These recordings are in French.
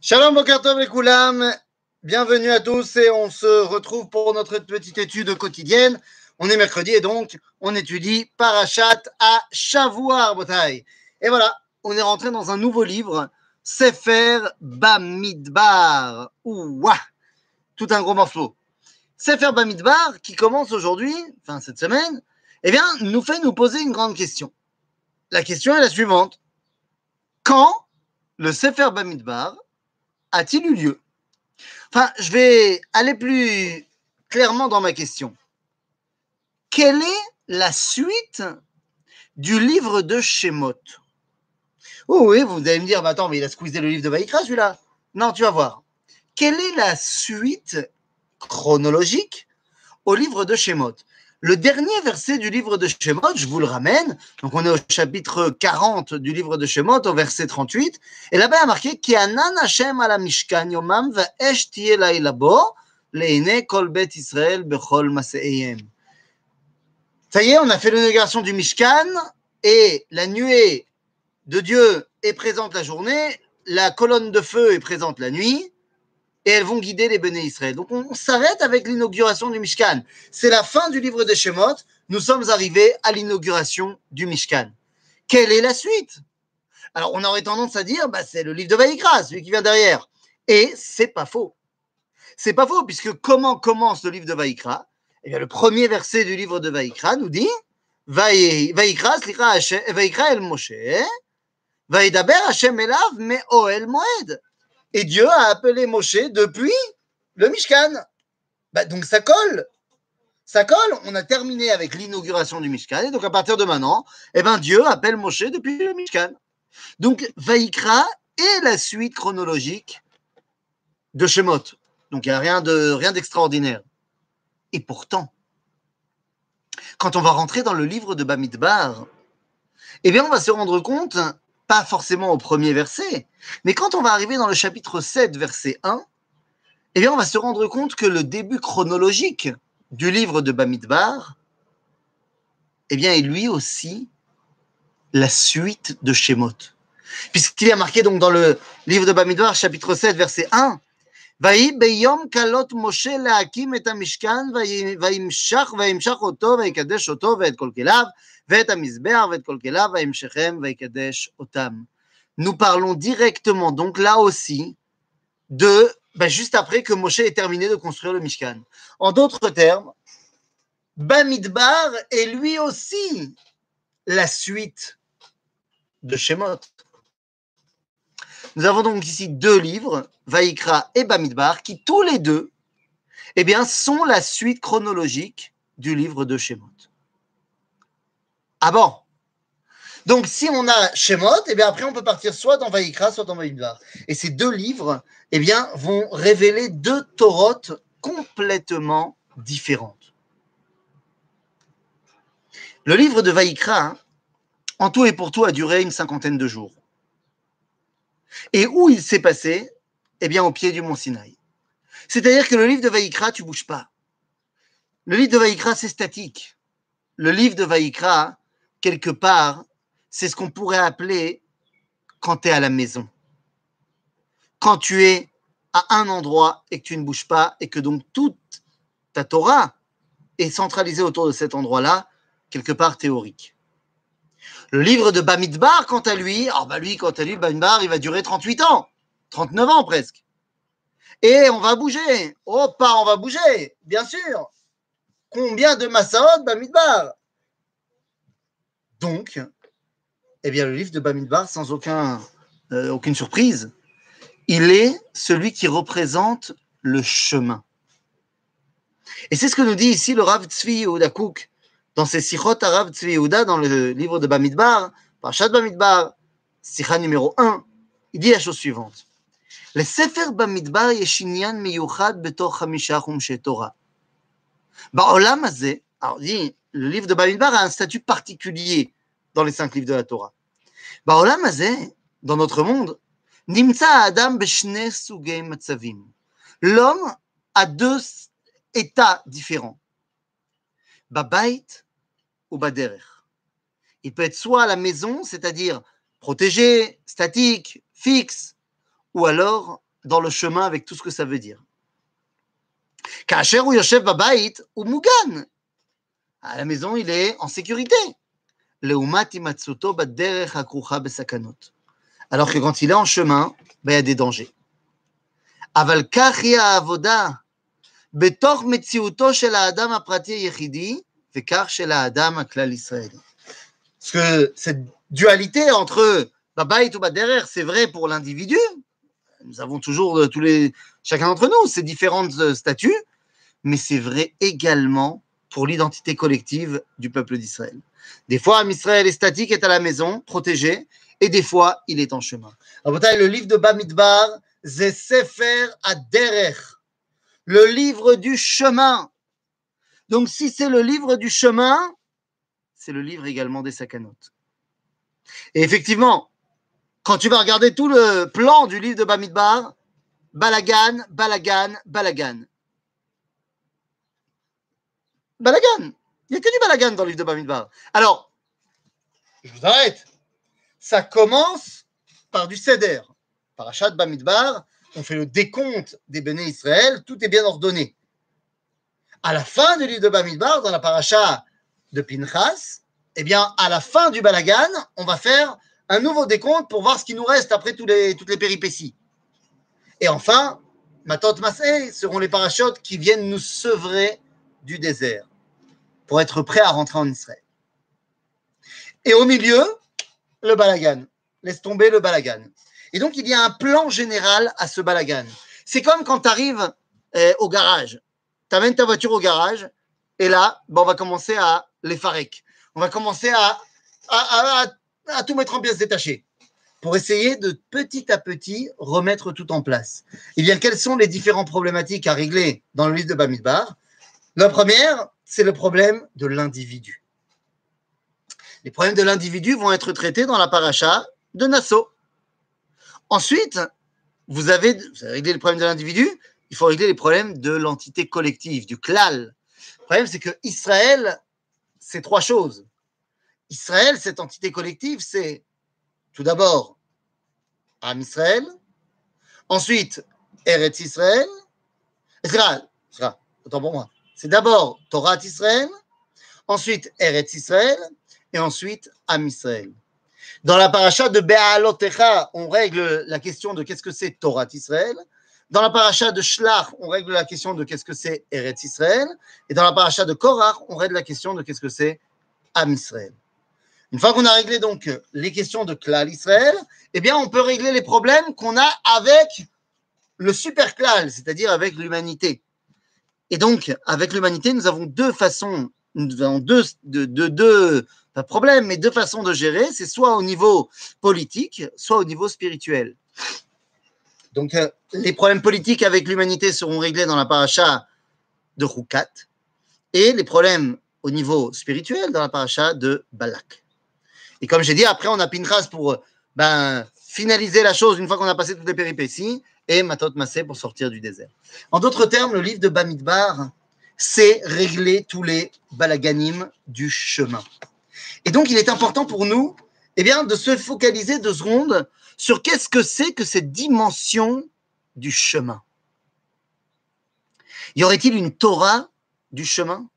Shalom, Boker Tov les Koulam, bienvenue à tous et on se retrouve pour notre petite étude quotidienne. On est mercredi et donc on étudie Parashat à Shavua Botaï. Et voilà, on est rentré dans un nouveau livre, Sefer Bamidbar. Ouah, tout un gros morceau. Sefer Bamidbar qui commence aujourd'hui, enfin cette semaine, eh bien, nous fait nous poser une grande question. La question est la suivante. Quand le Sefer Bamidbar a-t-il eu lieu? Enfin, je vais aller plus clairement dans ma question. Quelle est la suite du livre de Shemot? Oh oui, vous allez me dire, bah attends, mais il a squeezé le livre de Vaïkra, celui-là. Non, tu vas voir. Quelle est la suite chronologique au livre de Shemot? Le dernier verset du livre de Shemot, je vous le ramène, donc on est au chapitre 40 du livre de Shemot, au verset 38, et là-bas il y a marqué « Ki anan Hashem ala mishkan yomam va'esh tiye laila bo le'inei kol bet Israël bechol mase'eyem » Ça y est, on a fait l'inauguration du Mishkan, et la nuée de Dieu est présente la journée, la colonne de feu est présente la nuit, et elles vont guider les Béné Israël. Donc on s'arrête avec l'inauguration du Mishkan. C'est la fin du livre de Shemot. Nous sommes arrivés à l'inauguration du Mishkan. Quelle est la suite? Alors on aurait tendance à dire, bah, c'est le livre de Vaïkra, celui qui vient derrière. Et c'est pas faux. C'est pas faux, puisque comment commence le livre de Vaïkra? Eh bien, le premier verset du livre de Vaïkra nous dit Vaïkra el Moshe, Vaïdaber Hashem elav me'oel moed. Et Dieu a appelé Moshe depuis le Mishkan. Bah, donc ça colle. Ça colle. On a terminé avec l'inauguration du Mishkan. Et donc à partir de maintenant, eh ben, Dieu appelle Moshe depuis le Mishkan. Donc Vaïkra est la suite chronologique de Shemot. Donc il n'y a rien d'extraordinaire. Et pourtant, quand on va rentrer dans le livre de Bamidbar, eh bien on va se rendre compte, pas forcément au premier verset, mais quand on va arriver dans le chapitre 7, verset 1, eh bien, on va se rendre compte que le début chronologique du livre de Bamidbar, eh bien, est lui aussi la suite de Shemot. Puisqu'il y a marqué donc dans le livre de Bamidbar, chapitre 7, verset 1, ויהי ביום כלות משה להקים את המשכן וימשך אותו ויקדש אותו ואת כל כליו ואת המזבח ואת כל כליו וימשכם ויקדש אותם. Nous parlons directement donc là aussi de juste après que Moshe ait terminé de construire le Mishkan. En d'autres termes, Bamidbar est lui aussi la suite de Shemot. Nous avons donc ici deux livres, Vaïkra et Bamidbar, qui tous les deux eh bien, sont la suite chronologique du livre de Shemot. Ah bon? Donc, si on a Shemot, eh bien, après, on peut partir soit dans Vaïkra, soit dans Bamidbar. Et ces deux livres, eh bien, vont révéler deux Torotes complètement différentes. Le livre de Vaïkra, en tout et pour tout, a duré une cinquantaine de jours. Et où il s'est passé? Eh bien, au pied du mont Sinaï. C'est-à-dire que le livre de Vaïkra, tu ne bouges pas. Le livre de Vaïkra, c'est statique. Le livre de Vaïkra, quelque part, c'est ce qu'on pourrait appeler quand tu es à la maison. Quand tu es à un endroit et que tu ne bouges pas et que donc toute ta Torah est centralisée autour de cet endroit-là, quelque part théorique. Le livre de Bamidbar, quant à lui, Bamidbar, il va durer 38 ans, 39 ans presque. Et on va bouger. Oh, pas on va bouger, bien sûr. Combien de Massaot Bamidbar? Donc, eh bien, le livre de Bamidbar, sans aucune surprise, il est celui qui représente le chemin. Et c'est ce que nous dit ici le Rav Tzvi Yehuda Kouk dans ses Sichot à Rav Tzvi Yehuda dans le livre de Bamidbar, Parashat Bamidbar, Sicha numéro 1, il dit la chose suivante. לספר במדבר יש עניין מיוחד בתוך 5 חומשי תורה. בעולם הזה, alors dit, le livre de Bamidbar a un statut particulier dans les 5 livres de la Torah. בעולם הזה, dans notre monde, נמצא האדם בשני סוגי מצבים. L'homme a deux états différents. בבית ובדרך. Il peut être soit à la maison, c'est-à-dire protégé, statique, fixe, ou alors dans le chemin avec tout ce que ça veut dire. Kacher ou Yoshev Babait ou Mugan. À la maison, il est en sécurité. Leumat imatsuto baderech hakrucha besakanot. Alors que quand il est en chemin, il y a des dangers. Aval kach hi ha'avoda בתוך מציאותו של האדם הפרטי היחידי, וכך של האדם הכלל ישראלי. Parce que cette dualité entre Babait ou Baderer, c'est vrai pour l'individu. Nous avons toujours, chacun d'entre nous, ces différents statuts, mais c'est vrai également pour l'identité collective du peuple d'Israël. Des fois, Israël est statique, est à la maison, protégé, et des fois, il est en chemin. Le livre de Bamidbar, c'est Sefer Aderech, le livre du chemin. Donc, si c'est le livre du chemin, c'est le livre également des Sakanot. Et effectivement, quand tu vas regarder tout le plan du livre de Bamidbar, balagan, balagan, balagan. Balagan. Il n'y a que du balagan dans le livre de Bamidbar. Alors, je vous arrête. Ça commence par du Seder. Parashat Bamidbar, on fait le décompte des béné Israël, tout est bien ordonné. À la fin du livre de Bamidbar, dans la paracha de Pinchas, eh bien, à la fin du balagan, on va faire un nouveau décompte pour voir ce qui nous reste après toutes les péripéties. Et enfin, Matot Masé seront les parachutes qui viennent nous sevrer du désert pour être prêts à rentrer en Israël. Et au milieu, le balagan. Laisse tomber le balagan. Et donc, il y a un plan général à ce balagan. C'est comme quand tu arrives au garage. Tu amènes ta voiture au garage et là, on va commencer à les farek. On va commencer à tout mettre en pièces détachées pour essayer de petit à petit remettre tout en place. Eh bien, quelles sont les différentes problématiques à régler dans le livre de Bamidbar? La première, c'est le problème de l'individu. Les problèmes de l'individu vont être traités dans la paracha de Nassau. Ensuite, vous avez réglé le problème de l'individu, il faut régler les problèmes de l'entité collective, du klal. Le problème, c'est que Israël, c'est trois choses. Israël, cette entité collective, c'est tout d'abord Am Israël, ensuite Eretz Israël, autant pour moi. C'est d'abord Torah Israël, ensuite Eretz Israël, et ensuite Am Israël. Dans la paracha de Be'alotecha, on règle la question de qu'est-ce que c'est Torah Israël. Dans la paracha de Shlach, on règle la question de qu'est-ce que c'est Eretz Israël. Et dans la paracha de Korach, on règle la question de qu'est-ce que c'est Am Israël. Une fois qu'on a réglé donc les questions de Klal Israël, eh bien, on peut régler les problèmes qu'on a avec le super Klal, c'est-à-dire avec l'humanité. Et donc, avec l'humanité, nous avons deux façons, nous avons pas de problème, mais deux façons de gérer. C'est soit au niveau politique, soit au niveau spirituel. Donc, les problèmes politiques avec l'humanité seront réglés dans la paracha de Chukat, et les problèmes au niveau spirituel dans la paracha de Balak. Et comme j'ai dit, après, on a Pinchas pour finaliser la chose une fois qu'on a passé toutes les péripéties, et Matot Massé pour sortir du désert. En d'autres termes, le livre de Bamidbar, c'est régler tous les balaganim du chemin. Et donc, il est important pour nous de se focaliser 2 secondes sur qu'est-ce que c'est que cette dimension du chemin. Y aurait-il une Torah du chemin?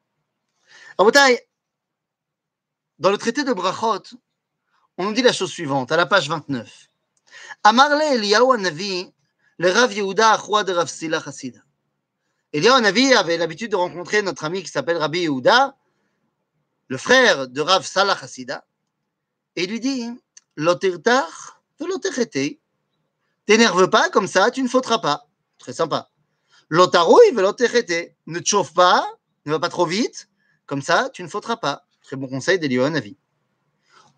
Dans le traité de Brachot, on nous dit la chose suivante, à la page 29. Amarle Eliyahu Hanavi, le Rav Yehuda Achua de Rav Sila Chassida. Eliyahu Hanavi avait l'habitude de rencontrer notre ami qui s'appelle Rabbi Yehuda, le frère de Rav Salah Chassida, et il lui dit Lo tirtach velo techete. T'énerve pas, comme ça, tu ne fauteras pas. Très sympa. Lo tarouille velo techete. Ne te chauffe pas, ne va pas trop vite, comme ça, tu ne fauteras pas. Très bon conseil d'Eliyahu Hanavi.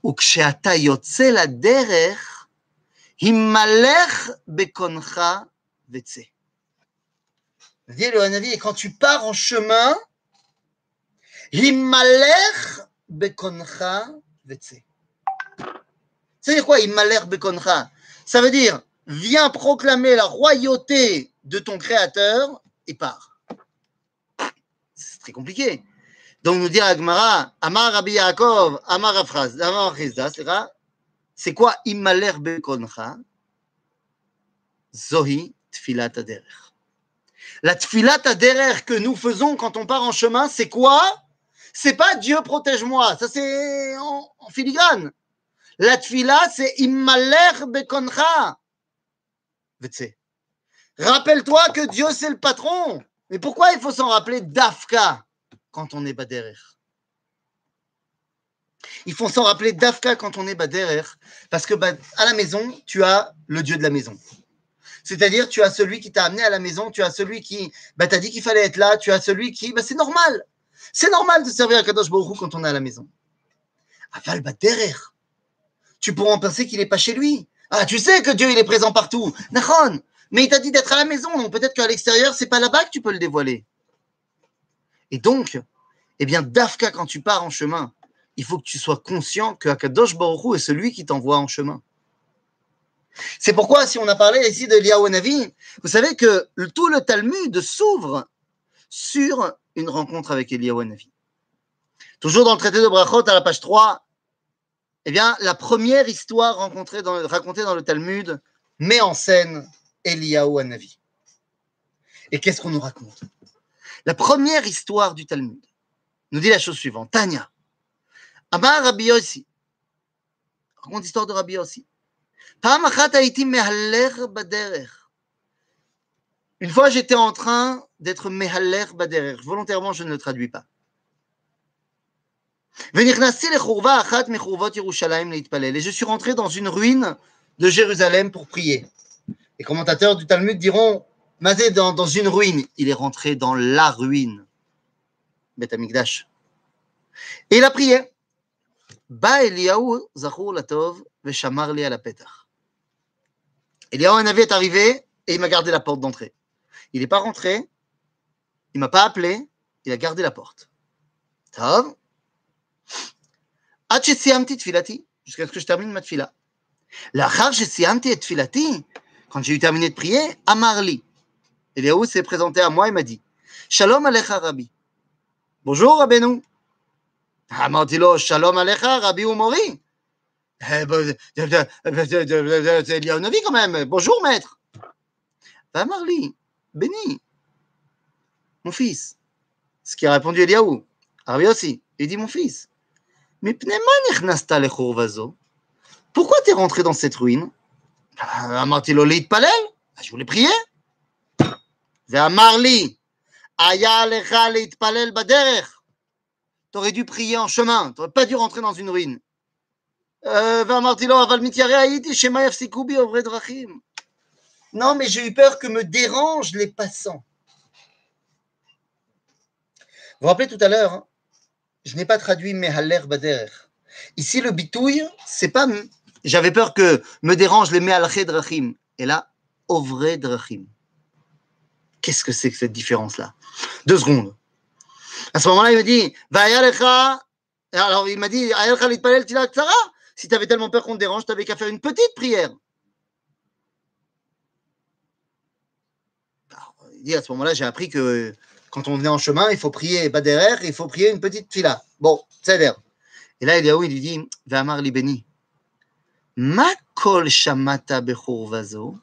וכשאתה יוצא לדרך, הימלך בקונך וצא. Dit Eliyahu Hanavi, et quand tu pars en chemin, הימלך בקונך וצא. Ça veut dire quoi, הימלך בקונך? Ça veut dire, viens proclamer la royauté de ton Créateur et pars. C'est très compliqué. Donc, nous dit Agmara, Amar Rabbi Yaakov, Amar Chizda, c'est quoi Imaler Bekoncha? Zohi Tfilat Haderer. La Tfilat Haderer que nous faisons quand on part en chemin, c'est quoi? C'est pas Dieu protège-moi, ça c'est en filigrane. La Tfila, c'est Immaler Bekoncha. Rappelle-toi que Dieu c'est le patron. Mais pourquoi il faut s'en rappeler d'Afka quand on est Baderer? Il faut s'en rappeler d'Afka quand on est Baderer, parce que à la maison, tu as le Dieu de la maison. C'est-à-dire, tu as celui qui t'a amené à la maison, tu as celui qui t'a dit qu'il fallait être là, tu as celui qui... c'est normal. C'est normal de servir à Kadosh Baruch Hu quand on est à la maison. Aval Baderer, tu pourras en penser qu'il n'est pas chez lui. Ah, tu sais que Dieu, il est présent partout. Nachon, mais il t'a dit d'être à la maison, donc peut-être qu'à l'extérieur, c'est pas là-bas que tu peux le dévoiler. Et donc, eh bien, d'Afka, quand tu pars en chemin, il faut que tu sois conscient que Akadosh Baruch Hu est celui qui t'envoie en chemin. C'est pourquoi, si on a parlé ici de Eliyahu Hanavi, vous savez que tout le Talmud s'ouvre sur une rencontre avec Eliyahu Hanavi. Toujours dans le traité de Brachot, à la page 3, eh bien, la première histoire racontée dans le Talmud met en scène Eliyahu Hanavi. Et qu'est-ce qu'on nous raconte? La première histoire du Talmud nous dit la chose suivante. Tanya, Amar Rabbi Yossi, raconte l'histoire de Rabbi Yossi. Une fois, j'étais en train d'être mehaler baderer. Volontairement, je ne le traduis pas. Et je suis rentré dans une ruine de Jérusalem pour prier. Les commentateurs du Talmud diront, Mazé dans une ruine. Il est rentré dans la ruine. Beth Amikdash. Et il a prié. Ba Eliyahu zachur latov veshamar li ala petach. Eliyahu Hanavi est arrivé et il m'a gardé la porte d'entrée. Il n'est pas rentré, il ne m'a pas appelé, il a gardé la porte. Tov. Ad shesiyamti tfilati, jusqu'à ce que je termine ma tfila. L'achar shesiyamti et tfilati, quand j'ai eu terminé de prier, amar li. Eliyahu s'est présenté à moi et m'a dit, Shalom alecha Rabbi. Bonjour Rabbeinu. אמרתי לו, שלום עליך, רבי ומורי. C'est Eliyahu Hanavi quand même. Bonjour, maître. ואמר לי, Béni, mon fils. Ce qui a répondu Eliyahu, Rabbi aussi. Il dit, mon fils, מפני מה נכנסת לחורבה זו? Pourquoi t'es rentré dans cette ruine? אמרתי לו, להתפלל. Je voulais prier. ואמר לי, היה לך להתפלל בדרך. Tu aurais dû prier en chemin, tu n'aurais pas dû rentrer dans une ruine. Non, mais j'ai eu peur que me dérangent les passants. Vous vous rappelez tout à l'heure, hein, je n'ai pas traduit Mehaler Bader. Ici, le bitouille, c'est pas j'avais peur que me dérangent les Mehalche Drachim. Et là, Ovre Drachim. Qu'est-ce que c'est que cette différence-là? 2 secondes. À ce moment-là, il me dit, alors il m'a dit, si tu avais tellement peur qu'on te dérange, tu n'avais qu'à faire une petite prière. Alors, il dit, à ce moment-là, j'ai appris que quand on venait en chemin, il faut prier Baderer, il faut prier une petite fila. Bon, c'est l'air. Et là, Eliyahu, il lui dit, V'amar li Béni, ma kol shamata bechurvazo.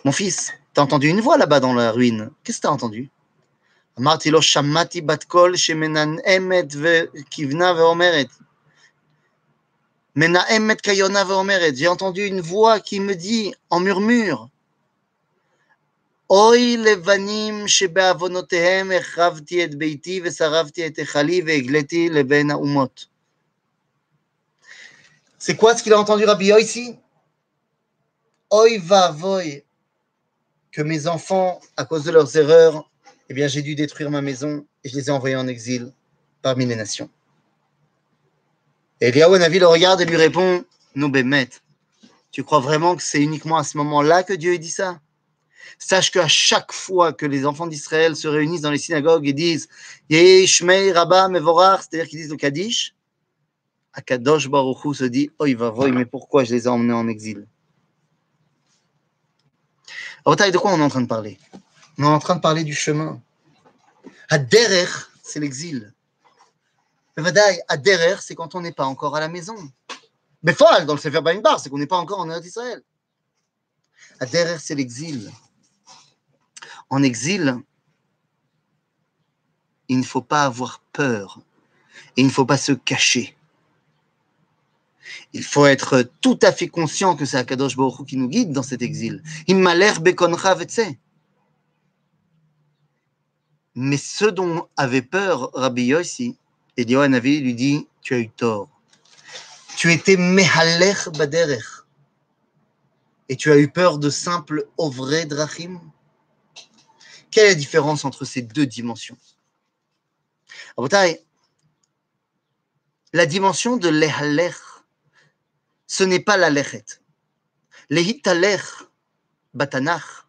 Mon fils, t'as entendu une voix là-bas dans la ruine. Qu'est-ce que t'as entendu? אמרתי לו, שמעתי בת קול שמנעמת וכיוונה ואומרת, מנעמת כיונה ואומרת, j'ai entendu une voix qui me dit en murmure, אוי לבנים שבעוונותיהם החרבתי את ביתי ושרפתי את היכלי והגליתי לבין האומות. C'est quoi ce qu'il a entendu Rabbi Yossi? Oy vavoy, que mes enfants, à cause de leurs erreurs, eh bien, j'ai dû détruire ma maison et je les ai envoyés en exil parmi les nations. Et Eliyahu Hanavi le regarde et lui répond, non, Bémet, tu crois vraiment que c'est uniquement à ce moment-là que Dieu a dit ça? Sache qu'à chaque fois que les enfants d'Israël se réunissent dans les synagogues et disent Yehi Shmei Rabba Mevorach, c'est-à-dire qu'ils disent le Kaddish, Akadosh Baruch Hu se dit, oh, il va voir, mais pourquoi je les ai emmenés en exil? Alors, de quoi on est en train de parler? On est en train de parler du chemin. Haderer, c'est l'exil. Vadaï, Haderer, c'est quand on n'est pas encore à la maison. Befal, dans le Sefer Bamidbar, c'est qu'on n'est pas encore en Eretz Israël. Haderer, c'est l'exil. En exil, il ne faut pas avoir peur et il ne faut pas se cacher. Il faut être tout à fait conscient que c'est Akadosh Baruch Hu qui nous guide dans cet exil. Mais ceux dont avait peur Rabbi Yossi, Eliyahu Hanavi lui dit, tu as eu tort. Tu étais mehalech baderech. Et tu as eu peur de simples ovrei drachim. Quelle est la différence entre ces deux dimensions? La dimension de lehalech, ce n'est pas la lechet. Lehitalech, batanach,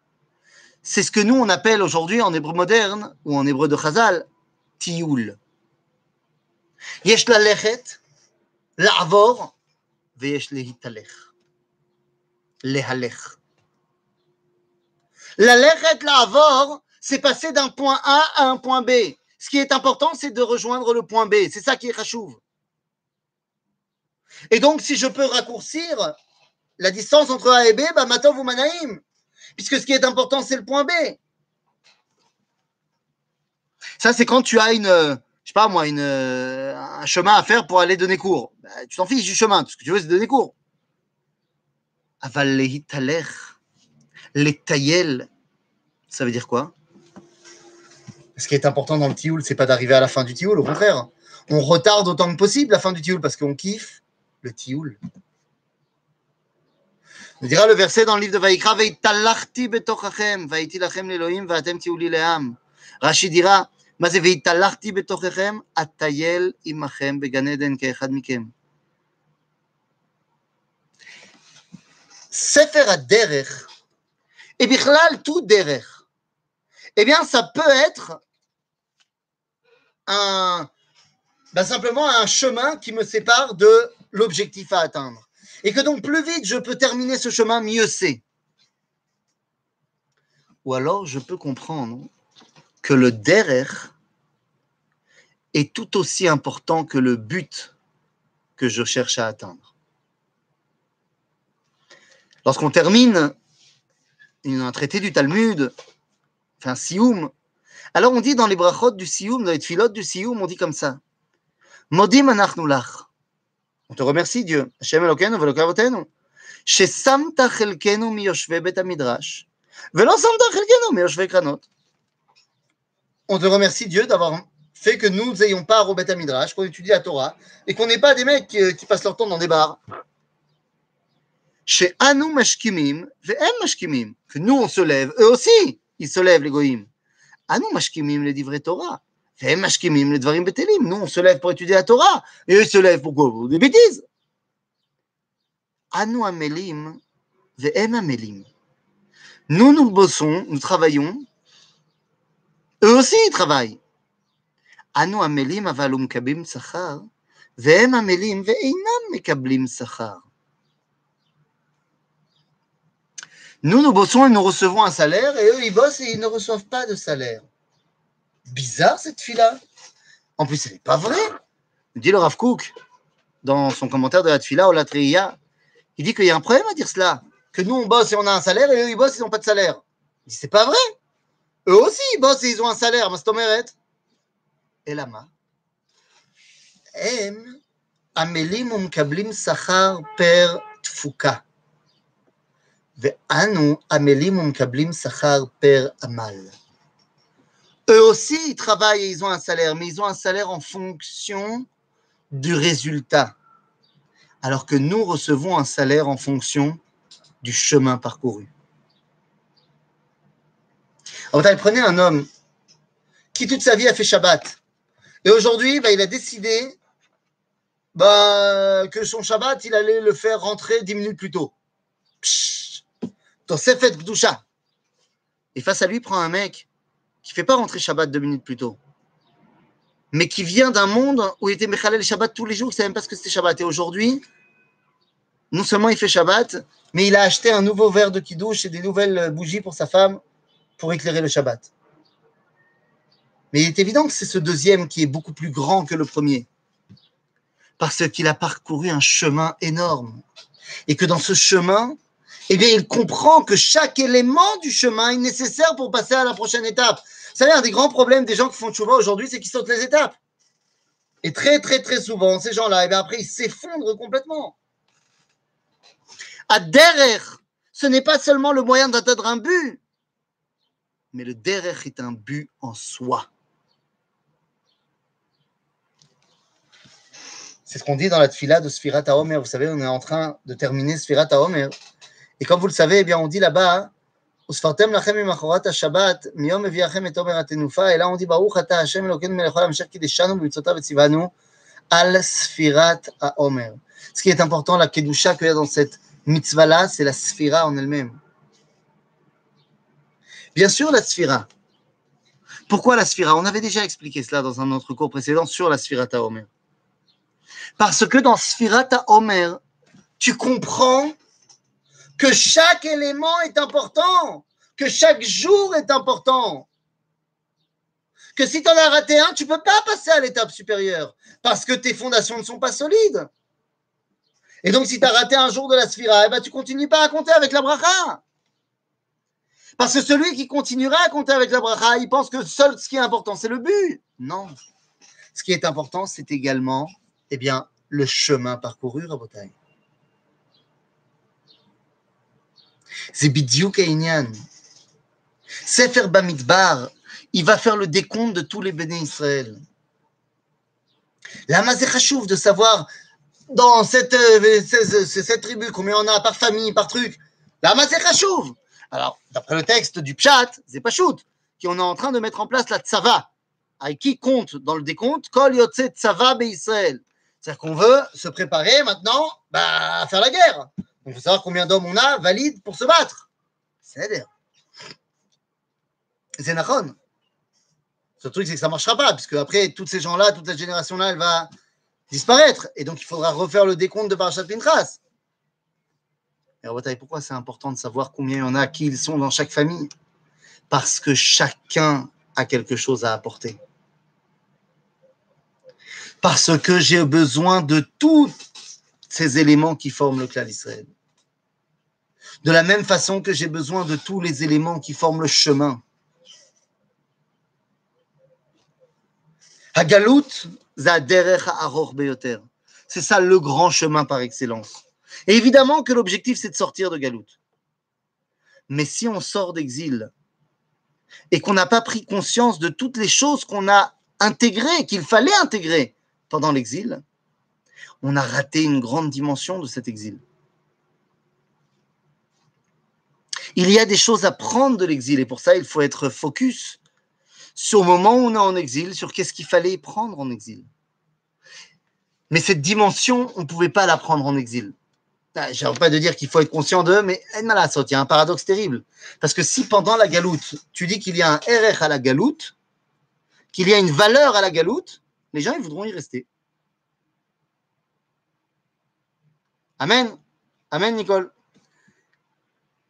c'est ce que nous on appelle aujourd'hui en hébreu moderne ou en hébreu de Chazal, tioul. Yesh la lechet, la'avor, veyesh lehitalech. Lehalech. La lechet, la'avor, c'est passer d'un point A à un point B. Ce qui est important, c'est de rejoindre le point B. C'est ça qui est chachouv. Et donc, si je peux raccourcir la distance entre A et B, bah, matov ou manaïm. Puisque ce qui est important, c'est le point B. Ça, c'est quand tu as je sais pas moi, un chemin à faire pour aller donner cours. Bah, tu t'en fiches du chemin. Tout ce que tu veux, c'est donner cours. Aval lehitalech, letayel, ça veut dire quoi? Ce qui est important dans le tioul, c'est pas d'arriver à la fin du tioul, au contraire. On retarde autant que possible la fin du tioul parce qu'on kiffe le tioul. On dira le verset dans le livre de Vaïkra, Veitalachti betochachem, vaïti lachem l'Elohim, va'atem tiouli le'am. Rashi dira, מה זה והתהלכתי בתוככם, אטייל עמכם בגן עדן כאחד מכם. ספר הדרך, et בכלל tout דרך, eh bien ça peut être simplement un chemin qui me sépare de l'objectif à atteindre. Et que donc plus vite je peux terminer ce chemin, mieux c'est. Ou alors je peux comprendre que le derech est tout aussi important que le but que je cherche à atteindre. Lorsqu'on termine un traité du Talmud, enfin Sioum, alors on dit dans les brachot du Sioum, dans les tfilotes du Sioum, on dit comme ça. Modim anachnu lach. On te remercie Dieu. Hashem Elokeinu v'Elokei avotenu. Shesamta chelkenu miyoshvei bet hamidrash, velo samta chelkenu miyoshvei kranot. On te remercie Dieu d'avoir fait que nous ayons part au Bet Hamidrash, qu'on étudie la Torah, et qu'on n'est pas des mecs qui passent leur temps dans des bars. Chez Anu Mashkimim, ve'em Mashkimim, que nous on se lève, eux aussi, ils se lèvent les goïms. Anu Mashkimim les divrei Torah, ve'em Mashkimim les dvarim betelim. Nous on se lève pour étudier la Torah, et eux ils se lèvent pour quoi? Pour des bêtises. Anu Amelim, ve'em Amelim. Nous bossons, nous travaillons, eux aussi ils travaillent. אנו עמלים אבל ומקבלים שכר, והם עמלים ואינם מקבלים שכר. Nous bossons et nous recevons un salaire, et eux, ils bossent et ils ne reçoivent pas de salaire. Bizarre, cette fille-là. En plus, ce n'est pas vrai. Dit le Rav Kook, dans son commentaire de la Tfila ou la Triya, il dit qu'il y a un problème à dire cela, que nous, on bosse et on a un salaire, et eux, ils bossent et ils n'ont pas de salaire. Il dit, c'est pas vrai. Eux aussi, ils bossent et ils ont un salaire. Mastomeret. אלא מה? הם עמלים ומקבלים שכר פר תפוקה, ואנו עמלים ומקבלים שכר פר עמל. Eux aussi, ils travaillent et ils ont un salaire, mais ils ont un salaire en fonction du résultat, alors que nous recevons un salaire en fonction du chemin parcouru. Alors, prenez un homme qui toute sa vie a fait Shabbat. Et aujourd'hui, il a décidé que son Shabbat, il allait le faire rentrer 10 minutes plus tôt. Tosefet Gdusha. Et face à lui, prend un mec qui ne fait pas rentrer Shabbat 2 minutes plus tôt, mais qui vient d'un monde où il était Mechalel Shabbat tous les jours, il ne savait même pas ce que c'était Shabbat. Et aujourd'hui, non seulement il fait Shabbat, mais il a acheté un nouveau verre de Kiddush et des nouvelles bougies pour sa femme pour éclairer le Shabbat. Mais il est évident que c'est ce deuxième qui est beaucoup plus grand que le premier, parce qu'il a parcouru un chemin énorme, et que dans ce chemin, eh bien, il comprend que chaque élément du chemin est nécessaire pour passer à la prochaine étape. Vous savez, un des grands problèmes des gens qui font tchouva aujourd'hui, c'est qu'ils sautent les étapes. Et très, très, très souvent, ces gens-là, eh bien, après, ils s'effondrent complètement. À derrière, ce n'est pas seulement le moyen d'atteindre un but, mais le derrière est un but en soi. C'est ce qu'on dit dans la tfila de Sfirat HaOmer. Vous savez, on est en train de terminer Sfirat HaOmer. Et comme vous le savez, eh bien, on dit là-bas, Usfartem lachem mimachorat ha-Shabbat, miyom meviachem et omer ha-tenufa. Et là, on dit, Baruch ata Hashem Elokeinu melech haolam asher kideshanu b'mitzvotav v'tzivanu al Sfirat HaOmer. Ce qui est important, la kedusha qu'il y a dans cette mitzvah-là, c'est la sphira en elle-même. Bien sûr, la sphira. Pourquoi la sphira? On avait déjà expliqué cela dans un autre cours précédent sur la Sfirat HaOmer. Parce que dans Sfirat HaOmer, tu comprends que chaque élément est important, que chaque jour est important. Que si tu en as raté un, tu ne peux pas passer à l'étape supérieure parce que tes fondations ne sont pas solides. Et donc, si tu as raté un jour de la Sphira, eh ben, tu ne continues pas à compter avec la bracha. Parce que celui qui continuera à compter avec la bracha, il pense que seul ce qui est important, c'est le but. Non. Ce qui est important, c'est également, eh bien, le chemin parcouru, Rabotai. C'est Bidiouk Einyan. Sefer Bamidbar, il va faire le décompte de tous les béné Israël. Lama c'est chachouv de savoir dans cette tribu combien on a par famille, par truc. Lama c'est chachouv. Alors, d'après le texte du Pshat, c'est pas shoot, qu'on est en train de mettre en place la tzava, avec qui compte dans le décompte Kol Yotze Tzava Be'Israël. C'est-à-dire qu'on veut se préparer maintenant à faire la guerre. Donc, il faut savoir combien d'hommes on a valides pour se battre. C'est-à-dire. C'est nachon. Ce truc, c'est que ça ne marchera pas, puisque après, toutes ces gens-là, toute cette génération-là, elle va disparaître. Et donc, il faudra refaire le décompte de Parashat Pinchas. Et Rabotai, pourquoi c'est important de savoir combien il y en a, qui ils sont dans chaque famille? Parce que chacun a quelque chose à apporter. Parce que j'ai besoin de tous ces éléments qui forment le clan d'Israël. De la même façon que j'ai besoin de tous les éléments qui forment le chemin. Hagalout, zaderech ha'aror beyoter. C'est ça le grand chemin par excellence. Et évidemment que l'objectif, c'est de sortir de Galout. Mais si on sort d'exil et qu'on n'a pas pris conscience de toutes les choses qu'on a intégrées, qu'il fallait intégrer pendant l'exil, on a raté une grande dimension de cet exil. Il y a des choses à prendre de l'exil et pour ça, il faut être focus sur le moment où on est en exil, sur qu'est-ce qu'il fallait prendre en exil. Mais cette dimension, on ne pouvait pas la prendre en exil. Je n'arrête pas de dire qu'il faut être conscient d'eux, mais il y a un paradoxe terrible. Parce que si pendant la galoute, tu dis qu'il y a un RR à la galoute, qu'il y a une valeur à la galoute, les gens ils voudront y rester. Amen. Amen, Nicole.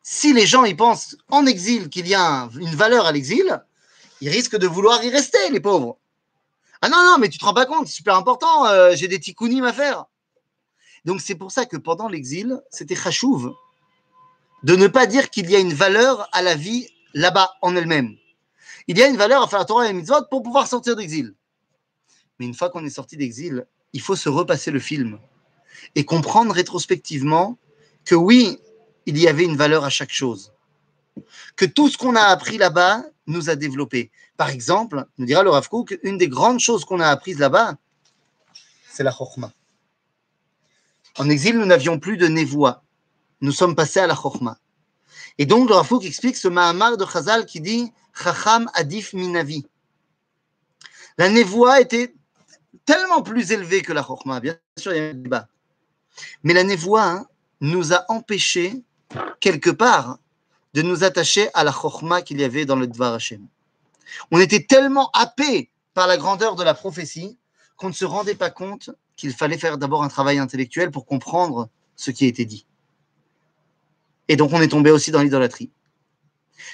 Si les gens ils pensent en exil qu'il y a une valeur à l'exil, ils risquent de vouloir y rester, les pauvres. Ah non, mais tu te rends pas compte, c'est super important, j'ai des tikkunim à faire. Donc c'est pour ça que pendant l'exil, c'était chachouv de ne pas dire qu'il y a une valeur à la vie là-bas en elle-même. Il y a une valeur à faire la Torah et les mitzvot pour pouvoir sortir d'exil. Mais une fois qu'on est sorti d'exil, il faut se repasser le film et comprendre rétrospectivement que oui, il y avait une valeur à chaque chose. Que tout ce qu'on a appris là-bas nous a développé. Par exemple, nous dira le Rav Kook, une des grandes choses qu'on a apprises là-bas, c'est la chokhmah. En exil, nous n'avions plus de névoie. Nous sommes passés à la chokhmah. Et donc, le Rav Kook explique ce Mahamar de Chazal qui dit Chacham adif minavi. La névoie était tellement plus élevée que la chokhmah. Bien sûr, il y a un débat. Mais la névoie nous a empêchés, quelque part, de nous attacher à la chokhmah qu'il y avait dans le Dvar Hashem. On était tellement happés par la grandeur de la prophétie qu'on ne se rendait pas compte qu'il fallait faire d'abord un travail intellectuel pour comprendre ce qui a été dit. Et donc on est tombé aussi dans l'idolâtrie.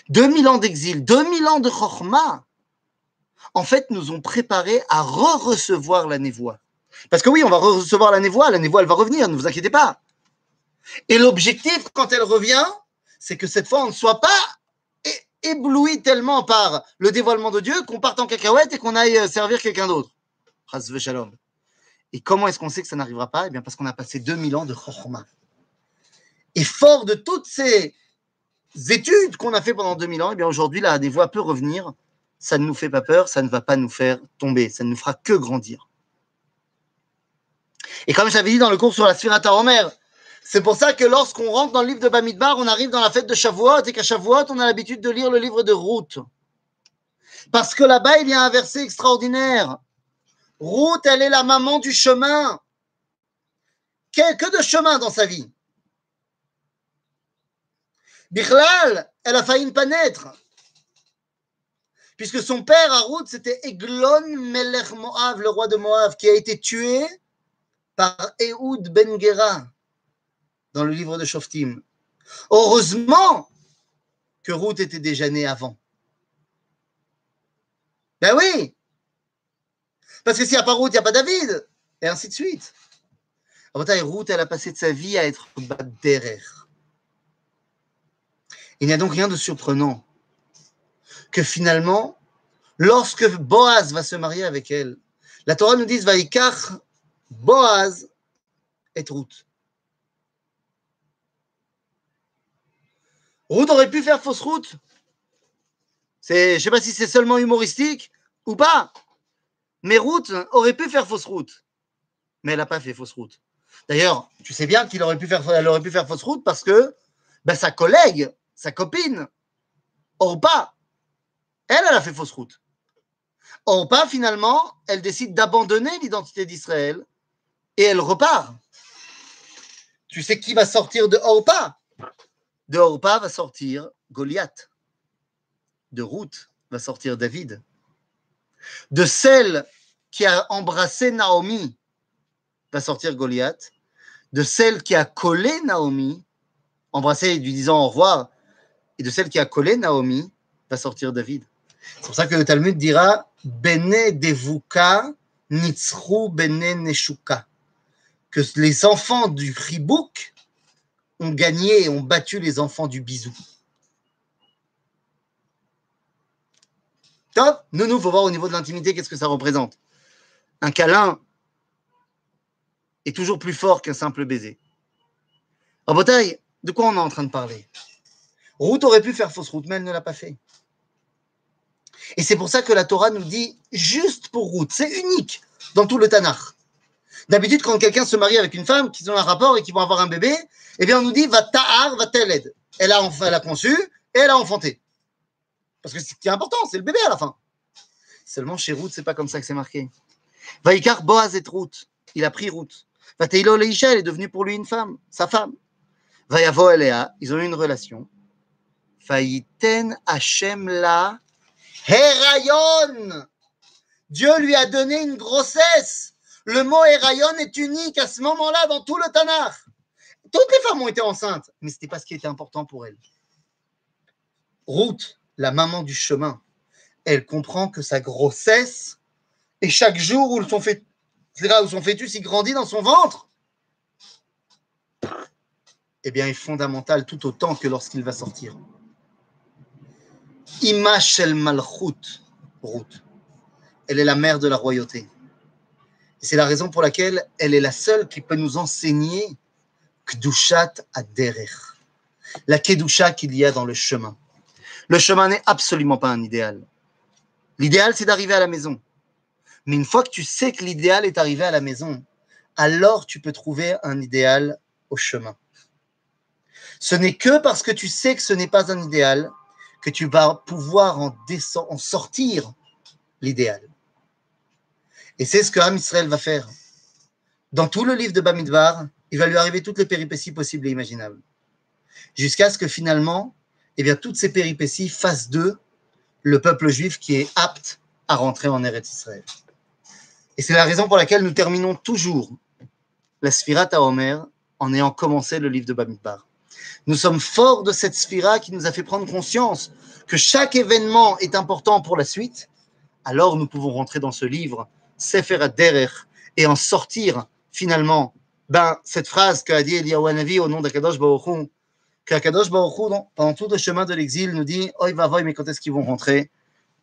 2000 ans d'exil, 2000 ans de chokhmah, en fait, nous ont préparés à recevoir la névoie. Parce que oui, on va recevoir la névoie elle va revenir, ne vous inquiétez pas. Et l'objectif, quand elle revient, c'est que cette fois, on ne soit pas ébloui tellement par le dévoilement de Dieu qu'on parte en cacahuète et qu'on aille servir quelqu'un d'autre. Chas v'shalom. Et comment est-ce qu'on sait que ça n'arrivera pas? Eh bien, parce qu'on a passé 2000 ans de Chokhmah. Et fort de toutes ces études qu'on a fait pendant 2000 ans, eh bien, aujourd'hui, la des voix peut revenir. Ça ne nous fait pas peur, ça ne va pas nous faire tomber, ça ne nous fera que grandir. Et comme j'avais dit dans le cours sur la Sfirat HaOmer, c'est pour ça que lorsqu'on rentre dans le livre de Bamidbar, on arrive dans la fête de Shavuot, et qu'à Shavuot, on a l'habitude de lire le livre de Ruth. Parce que là-bas, il y a un verset extraordinaire. Ruth, elle est la maman du chemin. Que de chemin dans sa vie. Bichlal, elle a failli ne pas naître. Puisque son père, à Ruth, c'était Eglon Melech Moav, le roi de Moab, qui a été tué par Ehud Ben Gera dans le livre de Shoftim. Heureusement que Ruth était déjà née avant. Ben oui, parce que s'il n'y a pas Ruth, il n'y a pas David, et ainsi de suite. Ruth, elle a passé de sa vie à être Baderer. Il n'y a donc rien de surprenant que finalement, lorsque Boaz va se marier avec elle, la Torah nous dit Vaikach Boaz et Ruth. Ruth aurait pu faire fausse route. Je ne sais pas si c'est seulement humoristique ou pas, mais Ruth aurait pu faire fausse route. Mais elle n'a pas fait fausse route. D'ailleurs, tu sais bien qu'elle aurait pu faire fausse route parce que sa collègue, sa copine, Orpa, elle a fait fausse route. Orpa, finalement, elle décide d'abandonner l'identité d'Israël et elle repart. Tu sais qui va sortir de Orpa? De Orpa va sortir Goliath. De Ruth va sortir David. De celle qui a embrassé Naomi va sortir Goliath. De celle qui a collé Naomi, embrassé lui disant au revoir, et de celle qui a collé Naomi va sortir David. C'est pour ça que le Talmud dira Bene Devuka Nitzru Bene Neshuka, que les enfants du Chibouk ont gagné et ont battu les enfants du bisou. Top, nous, faut voir au niveau de l'intimité qu'est-ce que ça représente. Un câlin est toujours plus fort qu'un simple baiser. Rabotai, de quoi on est en train de parler? Ruth aurait pu faire fausse route, mais elle ne l'a pas fait. Et c'est pour ça que la Torah nous dit juste pour Ruth, c'est unique dans tout le Tanakh. D'habitude, quand quelqu'un se marie avec une femme, qu'ils ont un rapport et qu'ils vont avoir un bébé, eh bien on nous dit va ta'ar, va teled. Elle a conçu et elle a enfanté. Parce que ce qui est important, c'est le bébé à la fin. Seulement chez Ruth, c'est pas comme ça que c'est marqué. Vaikar Boaz et Ruth, il a pris Ruth. Vateilo Leisha, elle est devenue pour lui une femme, sa femme. Vayavo Elea, ils ont eu une relation. Faïten Hashem la Herayon. Dieu lui a donné une grossesse. Le mot Herayon est unique à ce moment-là dans tout le Tanakh. Toutes les femmes ont été enceintes, mais ce n'était pas ce qui était important pour elles. Ruth, la maman du chemin, elle comprend que sa grossesse, et chaque jour où son fœtus il grandit dans son ventre, eh bien, est fondamental tout autant que lorsqu'il va sortir. Ima shel malchut, Ruth. Elle est la mère de la royauté. Et c'est la raison pour laquelle elle est la seule qui peut nous enseigner Kedushat Aderech, la Kedusha qu'il y a dans le chemin. Le chemin n'est absolument pas un idéal. L'idéal, c'est d'arriver à la maison. Mais une fois que tu sais que l'idéal est arrivé à la maison, alors tu peux trouver un idéal au chemin. Ce n'est que parce que tu sais que ce n'est pas un idéal que tu vas pouvoir en sortir l'idéal. Et c'est ce que Am Israël va faire. Dans tout le livre de Bamidbar, il va lui arriver toutes les péripéties possibles et imaginables. Jusqu'à ce que finalement, eh bien, toutes ces péripéties fassent d'eux le peuple juif qui est apte à rentrer en Eretz Israël. Et c'est la raison pour laquelle nous terminons toujours la Sfirat HaOmer en ayant commencé le livre de Bamidbar. Nous sommes forts de cette Sphira qui nous a fait prendre conscience que chaque événement est important pour la suite. Alors nous pouvons rentrer dans ce livre, Sefer HaDerech, et en sortir finalement Ben, cette phrase qu'a dit Eliyahu Hanavi au nom d'Akadosh Baruch Hu, qu'Akadosh Baruch Hu, pendant tout le chemin de l'exil, nous dit « Oy vavoy, mais quand est-ce qu'ils vont rentrer ?»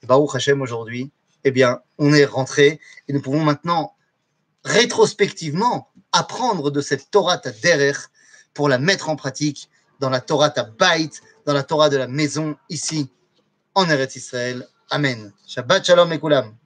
Baruch Hashem aujourd'hui, eh bien, on est rentré et nous pouvons maintenant, rétrospectivement, apprendre de cette Torah Taderer pour la mettre en pratique dans la Torah Tabayit, dans la Torah de la maison, ici, en Eretz Israël. Amen. Shabbat Shalom Mekulam.